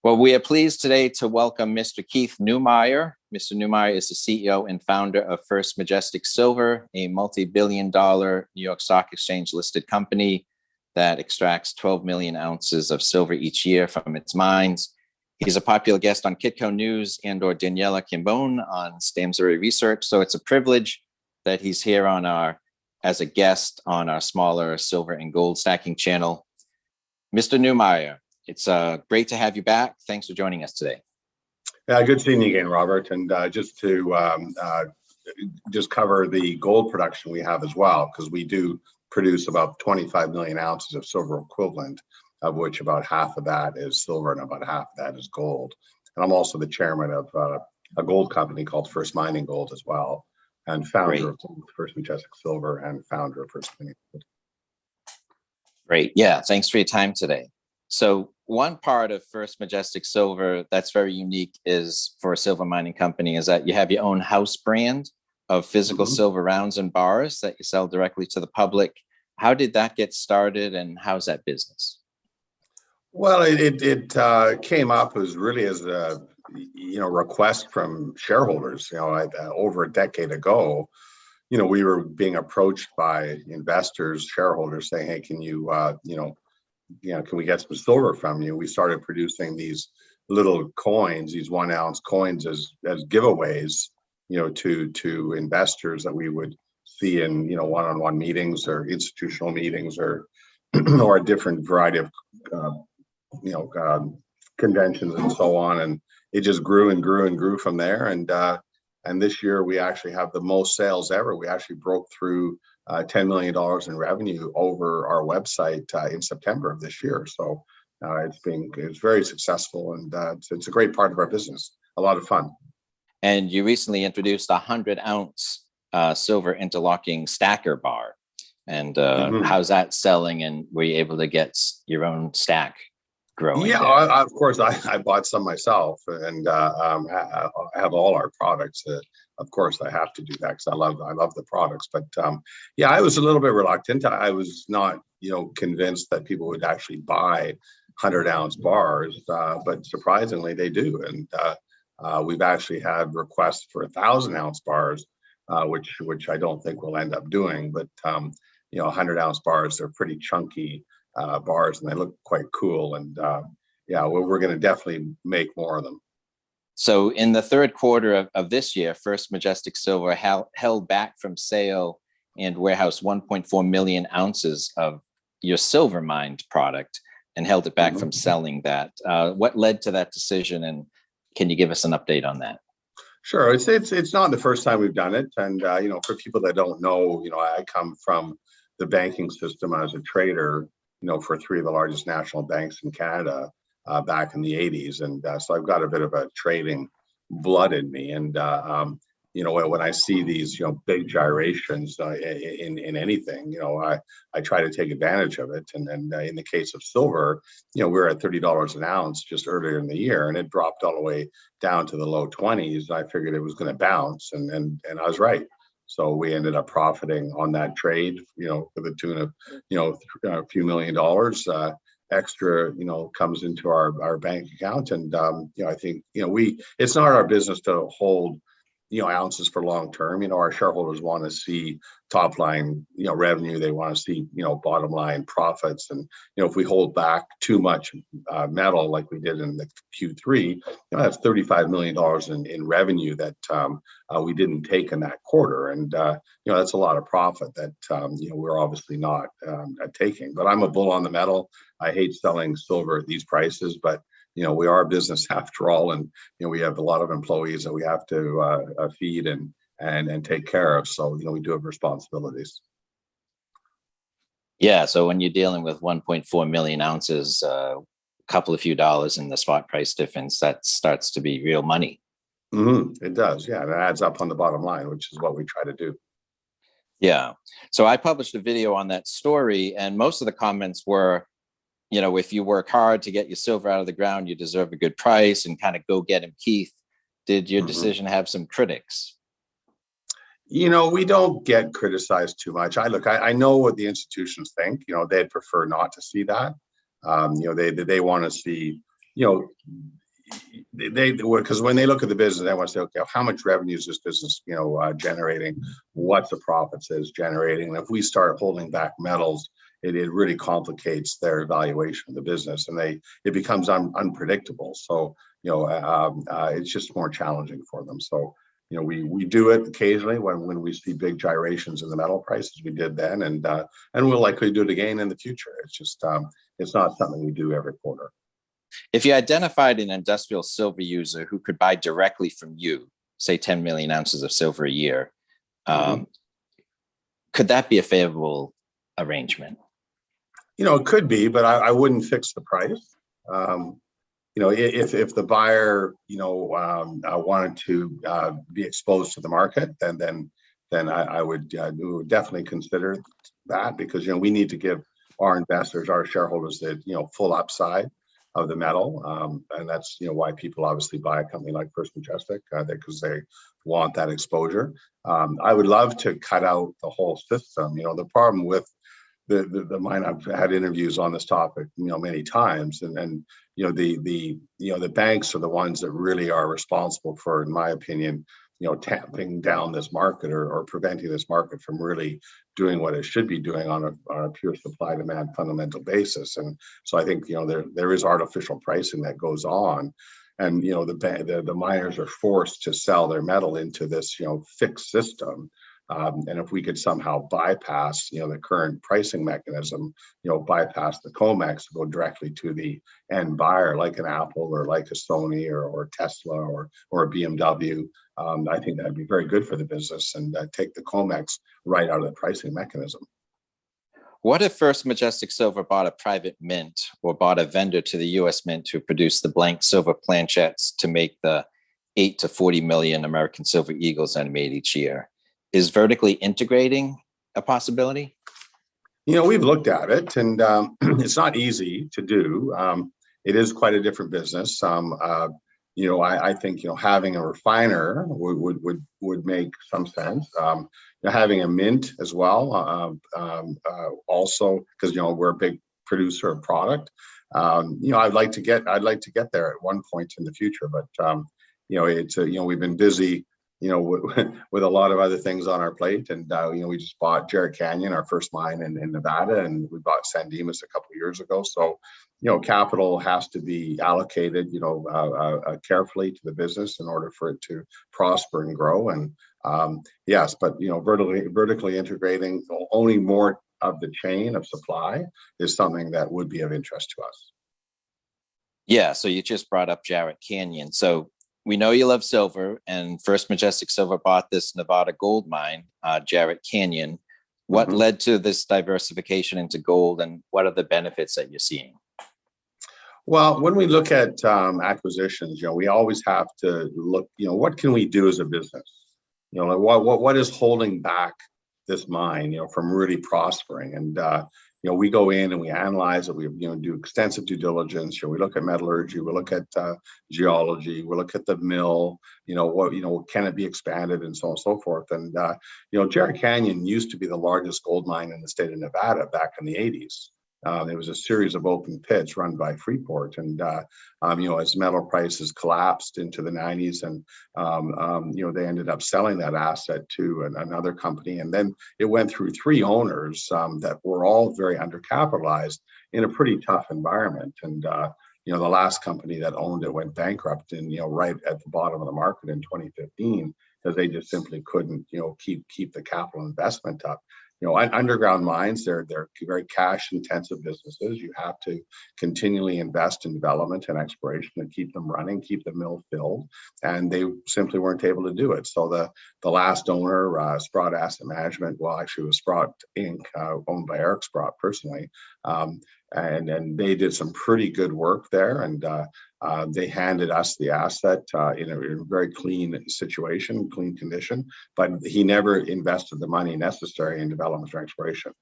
Well, we are pleased today to welcome Mr. Keith Neumeyer. Mr. Neumeyer is the CEO and founder of First Majestic Silver, a multi-billion-dollar New York Stock Exchange listed company that extracts 12 million ounces of silver each year from its mines. He's a popular guest on Kitco News and/or Daniela Kimbone on Stamsbury Research. So it's a privilege that he's here as a guest on our smaller silver and gold stacking channel. Mr. Neumeyer, it's great to have you back. Thanks for joining us today. Good seeing you again, Robert. And just to cover the gold production we have as well, because we do produce about 25 million ounces of silver equivalent, of which about half of that is silver and about half of that is gold. And I'm also the chairman of a gold company called First Mining Gold as well, and founder of First Majestic Silver and founder of First Mining Gold. Great. Yeah. Thanks for your time today. So one part of First Majestic Silver that's very unique is for a silver mining company is that you have your own house brand of physical silver rounds and bars that you sell directly to the public. How did that get started and how's that business? Well, it came up as a request from shareholders. Over a decade ago, we were being approached by investors, shareholders saying, "Hey, can can we get some silver from you?" We started producing these little coins, these 1 ounce coins as giveaways, to investors that we would see in, one-on-one meetings or institutional meetings or or a different variety of, conventions and so on. And it just grew and grew and grew from there. And this year we actually have the most sales ever. We actually broke through $10 million in revenue over our website in September of this year. So it's very successful, and it's a great part of our business. A lot of fun. And you recently introduced a 100-ounce silver interlocking stacker bar. And how's that selling? And were you able to get your own stack growing? Yeah, of course. I bought some myself, and I have all our products. Of course, I have to do that because I love the products. But yeah, I was a little bit reluctant. I was not, convinced that people would actually buy 100-ounce bars, but surprisingly, they do. And we've actually had requests for 1,000-ounce bars, which I don't think we'll end up doing. But 100-ounce bars are pretty chunky bars, and they look quite cool. And yeah, we're going to definitely make more of them. So in the third quarter of this year, First Majestic Silver held back from sale and warehouse 1.4 million ounces of your silver mined product and held it back from selling that. What led to that decision, and can you give us an update on that? Sure. It's not the first time we've done it. And for people that don't know, I come from the banking system as a trader, for 3 of the largest national banks in Canada back in the 80s. And so I've got a bit of a trading blood in me. And, when I see these, big gyrations in anything, I try to take advantage of it. And in the case of silver, we're at $30 an ounce just earlier in the year, and it dropped all the way down to the low 20s. I figured it was going to bounce, and I was right. So we ended up profiting on that trade, to the tune of, a few $1 million extra, comes into our bank account. And, I think, it's not our business to hold, ounces for long term. Our shareholders want to see top line, revenue. They want to see, bottom line profits. And, if we hold back too much metal like we did in the Q3, that's $35 million in revenue that we didn't take in that quarter. And, that's a lot of profit that, we're obviously not taking. But I'm a bull on the metal. I hate selling silver at these prices, but we are a business after all, and we have a lot of employees that we have to feed and take care of. So we do have responsibilities. Yeah. So when you're dealing with 1.4 million ounces, a couple of few dollars in the spot price difference, that starts to be real money. It does. Yeah, it adds up on the bottom line, which is what we try to do. Yeah. So I published a video on that story, and most of the comments were, if you work hard to get your silver out of the ground, you deserve a good price, and kind of go get him, Keith. Did your decision have some critics? We don't get criticized too much. I know what the institutions think. They'd prefer not to see that. They want to see, you know, because when they look at the business, they want to say, okay, how much revenue is this business, generating? What the profits is generating? And if we start holding back metals, it really complicates their evaluation of the business, and it becomes unpredictable. So, it's just more challenging for them. So, we do it occasionally when we see big gyrations in the metal prices. We did then, and we'll likely do it again in the future. It's just it's not something we do every quarter. If you identified an industrial silver user who could buy directly from you, say 10 million ounces of silver a year, could that be a favorable arrangement? It could be, but I wouldn't fix the price. If the buyer, wanted to be exposed to the market, then I would definitely consider that, because we need to give our investors, our shareholders, the full upside of the metal, and that's why people obviously buy a company like First Majestic, because they want that exposure. I would love to cut out the whole system. The problem with the mine, I've had interviews on this topic many times, and the banks are the ones that really are responsible for, in my opinion, tamping down this market, or preventing this market from really doing what it should be doing on a pure supply demand fundamental basis. And so I think there is artificial pricing that goes on, and the miners are forced to sell their metal into this fixed system. And if we could somehow bypass, the current pricing mechanism, bypass the COMEX, go directly to the end buyer, like an Apple or like a Sony or Tesla or a BMW, I think that'd be very good for the business, and take the COMEX right out of the pricing mechanism. What if First Majestic Silver bought a private mint, or bought a vendor to the U.S. Mint to produce the blank silver planchettes to make the 8 to 40 million American silver eagles that are made each year? Is vertically integrating a possibility? We've looked at it, and it's not easy to do. It is quite a different business. I think having a refiner would make some sense. Having a mint as well, also, because we're a big producer of product. I'd like to get there at one point in the future, but it's we've been busy with a lot of other things on our plate, and we just bought Jarrett Canyon, our first mine in Nevada, and we bought San Dimas a couple of years ago. So capital has to be allocated carefully to the business in order for it to prosper and grow. And yes, but vertically integrating, owning more of the chain of supply is something that would be of interest to us. Yeah, so you just brought up Jarrett Canyon. So we know you love silver, and First Majestic Silver bought this Nevada gold mine, Jarrett Canyon. What led to this diversification into gold, and what are the benefits that you're seeing? Well, when we look at acquisitions, we always have to look, what can we do as a business? What is holding back this mine, from really prospering? And we go in and we analyze it. We do extensive due diligence. We look at metallurgy. We look at geology. We look at the mill. What can it be expanded, and so on and so forth. And Jarrett Canyon used to be the largest gold mine in the state of Nevada back in the 80s. It was a series of open pits run by Freeport, and as metal prices collapsed into the 90s, and they ended up selling that asset to another company, and then it went through 3 owners that were all very undercapitalized in a pretty tough environment. And the last company that owned it went bankrupt, and right at the bottom of the market in 2015, because they just simply couldn't keep the capital investment up. Underground mines, they're very cash-intensive businesses. You have to continually invest in development and exploration and keep them running, keep the mill filled, and they simply weren't able to do it. So the last owner, Sprott Asset Management, well, actually it was Sprott Inc., owned by Eric Sprott personally, and they did some pretty good work there, and they handed us the asset in a very clean situation, clean condition, but he never invested the money necessary in development or exploration.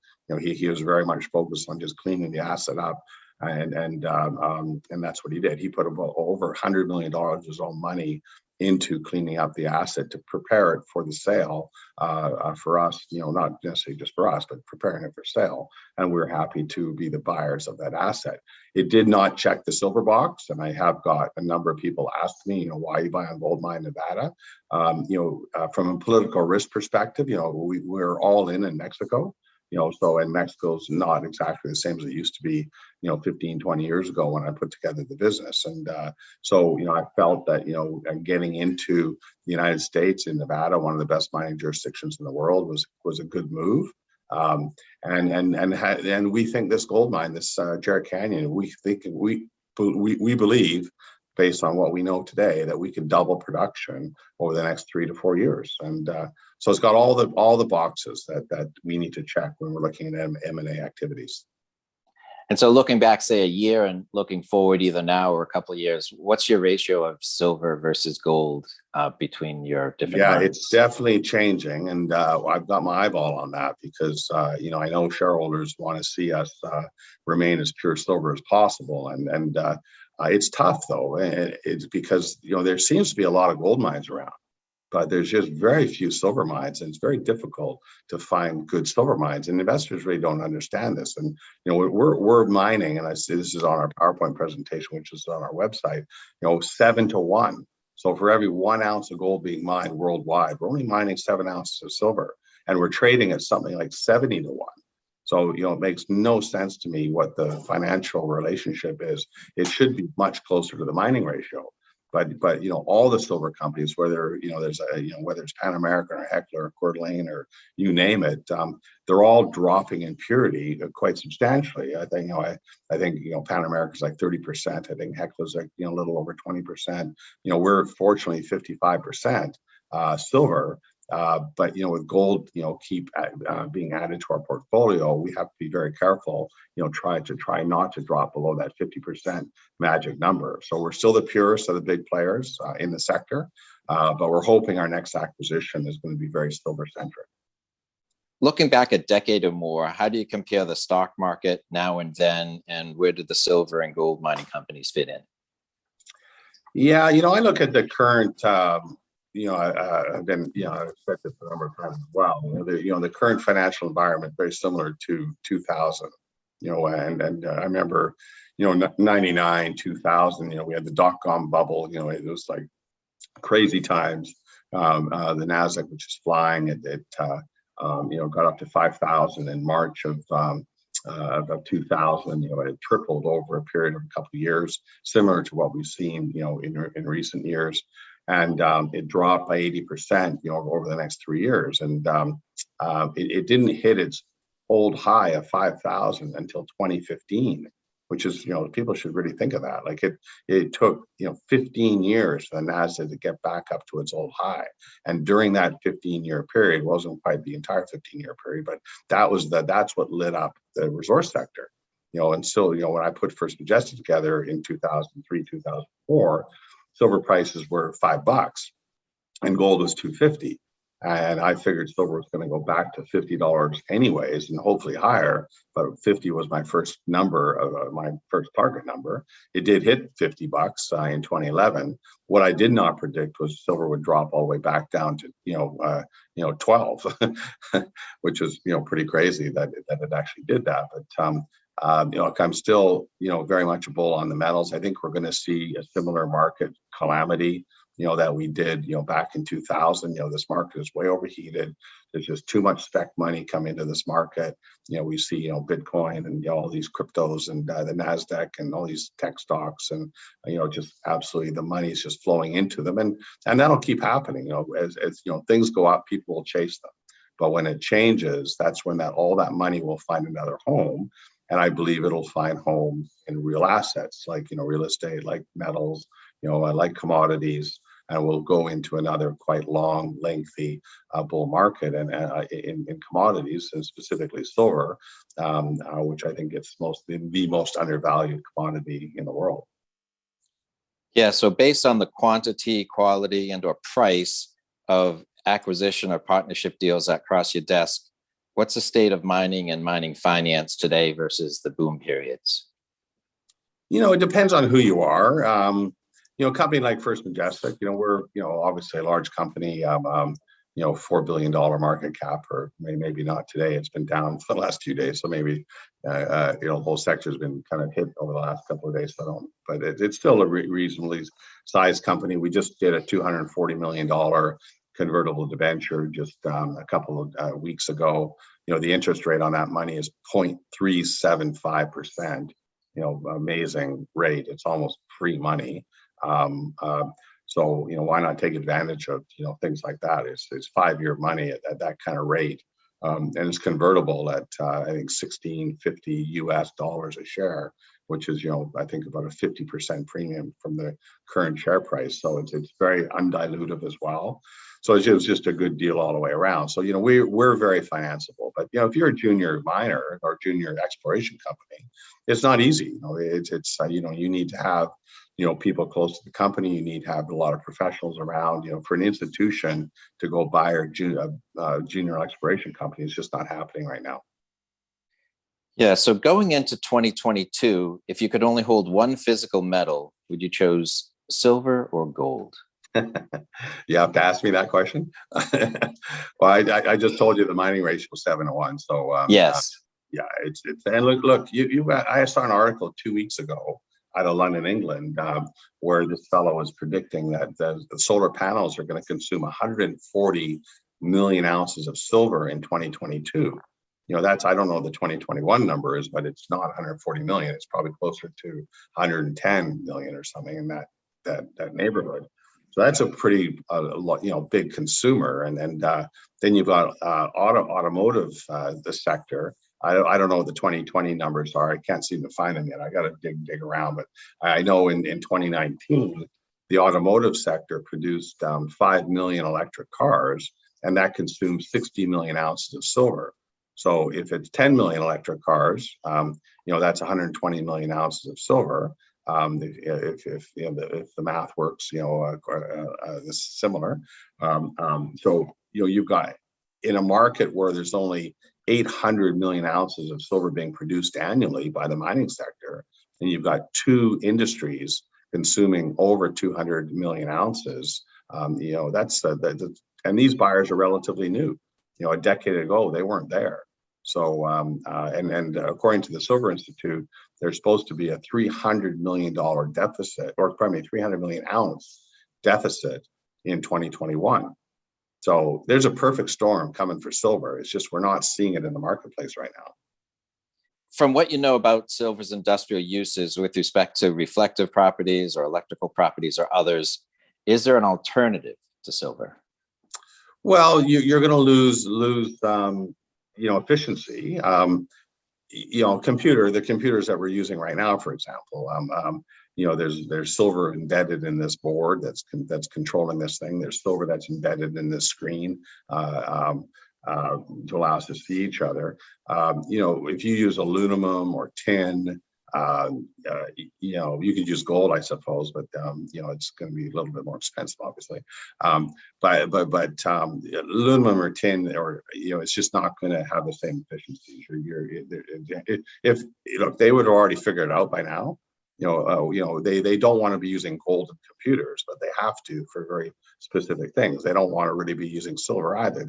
He was very much focused on just cleaning the asset up, And that's what he did. He put about over $100 million of his own money into cleaning up the asset to prepare it for the sale for us, not necessarily just for us, but preparing it for sale. And we're happy to be the buyers of that asset. It did not check the silver box. And I have got a number of people ask me, why are you buying gold mine in Nevada? From a political risk perspective, we're all in Mexico. And Mexico's not exactly the same as it used to be, 15, 20 years ago when I put together the business. And so I felt that, getting into the United States in Nevada, one of the best mining jurisdictions in the world, was a good move. And we think this gold mine, this Jarrett Canyon, we believe, based on what we know today, that we can double production over the next 3 to 4 years. And so it's got all the boxes that we need to check when we're looking at M&A activities. And so looking back, say, a year and looking forward either now or a couple of years, what's your ratio of silver versus gold between your different mines? It's definitely changing. And I've got my eyeball on that because, I know shareholders want to see us remain as pure silver as possible. And it's tough, though. It's because, there seems to be a lot of gold mines around, but there's just very few silver mines, and it's very difficult to find good silver mines. And investors really don't understand this. And we're mining, and I see this is on our PowerPoint presentation, which is on our website. 7 to 1. So for every 1 ounce of gold being mined worldwide, we're only mining 7 ounces of silver, and we're trading at something like 70 to 1. So, it makes no sense to me what the financial relationship is. It should be much closer to the mining ratio. But all the silver companies, whether whether it's Pan American or Hecla or Coeur d'Alene or you name it, they're all dropping in purity quite substantially. I think Pan American's like 30%. I think Hecla's like a little over 20%. We're fortunately 55% silver. But with gold, keep being added to our portfolio, we have to be very careful. Try not to drop below that 50% magic number. So we're still the purest of the big players in the sector, but we're hoping our next acquisition is going to be very silver centric. Looking back a decade or more, how do you compare the stock market now and then, and where did the silver and gold mining companies fit in? Yeah, I look at the current. I've been, I've said this a number of times as well. The current financial environment very similar to 2000. And I remember, 99, 2000. We had the dot-com bubble. It was like crazy times. The Nasdaq, which is flying, it got up to 5,000 in March of 2000. It tripled over a period of a couple of years, similar to what we've seen, in recent years. And it dropped by 80%, over the next 3 years. And it didn't hit its old high of 5,000 until 2015, which is, people should really think of that. Like it took, 15 years for the Nasdaq to get back up to its old high. And during that 15-year period, wasn't quite the entire 15-year period, but that's what lit up the resource sector. And so, when I put First Majestic together in 2003, 2004, silver prices were $5 and gold was $250. And I figured silver was going to go back to $50 anyways, and hopefully higher. But 50 was my first number, my first target number. It did hit $50 in 2011. What I did not predict was silver would drop all the way back down to 12, which is pretty crazy that it actually did that. But I'm still very much a bull on the metals. I think we're going to see a similar market calamity that we did, back in 2000. This market is way overheated. There's just too much spec money coming into this market. We see, Bitcoin and all these cryptos and the Nasdaq and all these tech stocks, and just absolutely the money is just flowing into them, and that'll keep happening. As things go up, people will chase them. But when it changes, that's when all that money will find another home. And I believe it'll find homes in real assets like, real estate, like metals, like commodities, and we'll go into another quite long, lengthy bull market and in commodities, and specifically silver, which I think it's the most undervalued commodity in the world. Yeah, so based on the quantity, quality, and or price of acquisition or partnership deals that cross your desk, what's the state of mining and mining finance today versus the boom periods? It depends on who you are. A company like First Majestic, we're, obviously a large company, $4 billion market cap, or maybe not today. It's been down for the last few days. So maybe, the whole sector has been kind of hit over the last couple of days. But it's still a reasonably sized company. We just did a $240 million convertible debenture just a couple of weeks ago. The interest rate on that money is 0.375%. Amazing rate. It's almost free money. So why not take advantage of things like that? It's 5-year money at that kind of rate, and it's convertible at I think $16.50 a share, which is I think about a 50% premium from the current share price. So it's very undilutive as well. So it was just a good deal all the way around. So we're very financeable. But if you're a junior miner or junior exploration company, it's not easy. It's you need to have people close to the company. You need to have a lot of professionals around. For an institution to go buy a junior exploration company, it's just not happening right now. Yeah. So going into 2022, if you could only hold one physical metal, would you choose silver or gold? You have to ask me that question. Well, I just told you the mining ratio was 7-1. So yes. Yeah, it's and look, I saw an article 2 weeks ago out of London, England, where this fellow was predicting that the solar panels are going to consume 140 million ounces of silver in 2022. That's, I don't know what the 2021 number is, but it's not 140 million. It's probably closer to 110 million or something in that neighborhood. So that's a pretty big consumer. And then you've got automotive, the sector. I don't know what the 2020 numbers are. I can't seem to find them yet. I got to dig around. But I know in 2019, the automotive sector produced 5 million electric cars, and that consumes 60 million ounces of silver. So if it's 10 million electric cars, that's 120 million ounces of silver. If the math works, similar. So you've got, in a market where there's only 800 million ounces of silver being produced annually by the mining sector, and you've got two industries consuming over 200 million ounces. That's and these buyers are relatively new. A decade ago they weren't there. So and according to the Silver Institute, there's supposed to be a $300 million deficit, or pardon me, 300 million ounce deficit in 2021. So there's a perfect storm coming for silver. It's just we're not seeing it in the marketplace right now. From what you know about silver's industrial uses with respect to reflective properties or electrical properties or others, is there an alternative to silver? Well, you're going to lose efficiency. The computers that we're using right now, for example, there's silver embedded in this board that's controlling this thing. There's silver that's embedded in this screen to allow us to see each other. If you use aluminum or tin, you could use gold, I suppose, but it's going to be a little bit more expensive, obviously. But aluminum or tin, or it's just not going to have the same efficiencies. If they would have already figured it out by now. They don't want to be using gold in computers, but they have to for very specific things. They don't want to really be using silver either.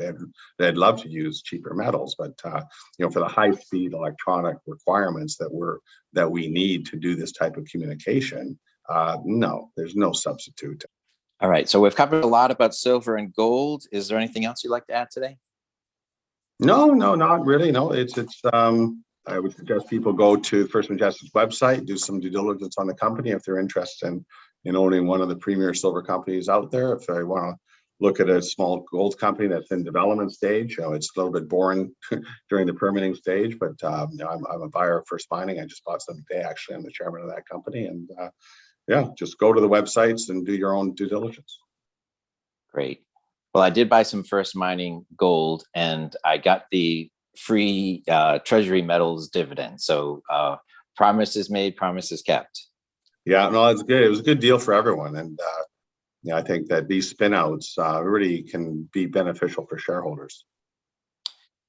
They'd love to use cheaper metals, but for the high-speed electronic requirements that we need to do this type of communication, no, there's no substitute. All right, so we've covered a lot about silver and gold. Is there anything else you'd like to add today? No, not really. No, it's I would suggest people go to First Majestic's website, do some due diligence on the company if they're interested in owning one of the premier silver companies out there. If they want to look at a small gold company that's in development stage, it's a little bit boring during the permitting stage, but I'm a buyer of First Mining. I just bought some today, actually. I'm the chairman of that company. And just go to the websites and do your own due diligence. Great. Well, I did buy some First Mining gold, and I got the free treasury metals dividend. So promises made, promises kept. Yeah, no, that's good. It was a good deal for everyone. And I think that these spin outs really can be beneficial for shareholders.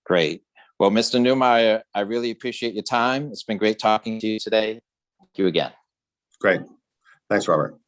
Great. Well, Mr. Neumeyer, I really appreciate your time. It's been great talking to you today. Thank you again. Great. Thanks, Robert.